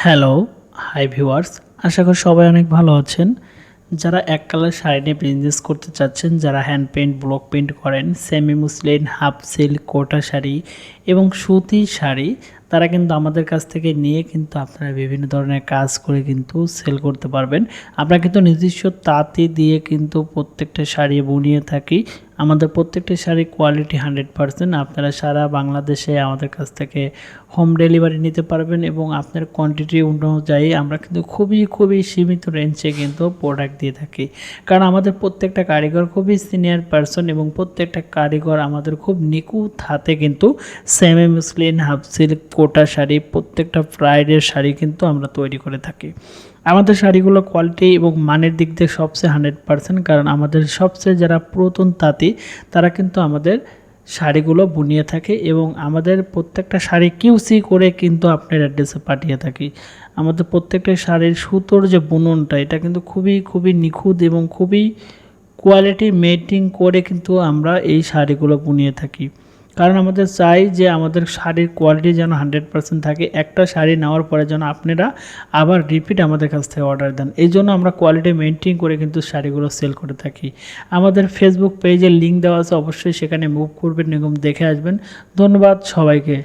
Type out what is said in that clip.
Hello, hi viewers. আশা করি সবাই অনেক ভালো আছেন। যারা এক কালার শাড়ি নিয়ে বিজনেস করতে চাচ্ছেন, যারা হ্যান্ড পেইন্ট, ব্লক প্রিন্ট করেন, সেমি মুসলিন, হাফ সিল্ক, কোটা শাড়ি এবং সুতি শাড়ি, তারা কিন্তু আমাদের কাছ থেকে নিয়ে কিন্তু আপনারা বিভিন্ন ধরনের কাজ করে কিন্তু সেল করতে পারবেন। আমরা কিন্তু নিজস্ব তাঁতি দিয়ে কিন্তু প্রত্যেকটা শাড়ি বুনিয়ে থাকি। আমাদের প্রত্যেকটা শাড়ির কোয়ালিটি 100%। আপনারা সারা বাংলাদেশে আমাদের কাছ থেকে হোম ডেলিভারি নিতে পারবেন এবং আপনার কোয়ান্টিটি অনুযায়ী আমরা কিন্তু খুবই সীমিত রেঞ্জে কিন্তু প্রোডাক্ট দিয়ে থাকি। কারণ আমাদের প্রত্যেকটা কারিগর খুবই সিনিয়র পারসন এবং প্রত্যেকটা কারিগর আমাদের খুব নিখুঁত হাতে কিন্তু সেমি মুসলিন, হাফ সিল্ক, কোটা শাড়ি, প্রত্যেকটা ব্রাইডের শাড়ি কিন্তু আমরা তৈরি করে থাকি। আমাদের শাড়িগুলো কোয়ালিটি এবং মানের দিক দিয়ে সবচেয়ে 100%। কারণ আমাদের সবচেয়ে যারা পুরাতন তাঁতি তারা কিন্তু আমাদের শাড়িগুলো বুনিয়ে থাকে এবং আমাদের প্রত্যেকটা শাড়ি কিউসি করে কিন্তু আপনার অ্যাড্রেসে পাঠিয়ে থাকি। আমাদের প্রত্যেকটা শাড়ির সুতোর যে বুননটা এটা কিন্তু খুবই নিখুঁত এবং খুবই কোয়ালিটি মেইনটেইন করে কিন্তু আমরা এই শাড়িগুলো বুনিয়ে থাকি। কারণ আমাদের চাই যে আমাদের শাড়ির কোয়ালিটি যেন 100% থাকে। একটা শাড়ি নেওয়ার পরে যেন আপনারা আবার রিপিট আমাদের কাছ থেকে অর্ডার দেন। এই জন্য আমরা কোয়ালিটি মেইনটেইন করে কিন্তু শাড়িগুলো সেল করে থাকি। আমাদের ফেসবুক পেজের লিঙ্ক দেওয়া আছে, অবশ্যই সেখানে মুভ করবেন এবং দেখে আসবেন। ধন্যবাদ সবাইকে।